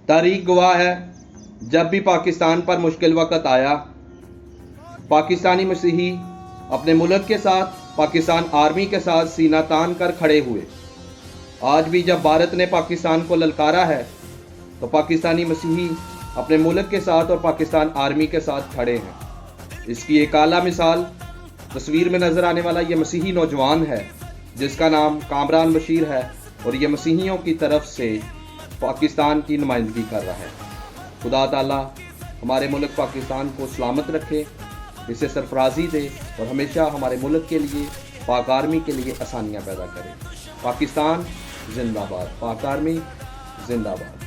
تاریخ گواہ ہے، جب بھی پاکستان پر مشکل وقت آیا، پاکستانی مسیحی اپنے ملک کے ساتھ، پاکستان آرمی کے ساتھ سینہ تان کر کھڑے ہوئے۔ آج بھی جب بھارت نے پاکستان کو للکارا ہے تو پاکستانی مسیحی اپنے ملک کے ساتھ اور پاکستان آرمی کے ساتھ کھڑے ہیں۔ اس کی ایک اعلیٰ مثال تصویر میں نظر آنے والا یہ مسیحی نوجوان ہے، جس کا نام کامران بشیر ہے، اور یہ مسیحیوں کی طرف سے پاکستان کی نمائندگی کر رہا ہے۔ خدا تعالیٰ ہمارے ملک پاکستان کو سلامت رکھے، اسے سرفرازی دے، اور ہمیشہ ہمارے ملک کے لیے، پاک آرمی کے لیے آسانیاں پیدا کرے۔ پاکستان زندہ باد، پاک آرمی زندہ باد۔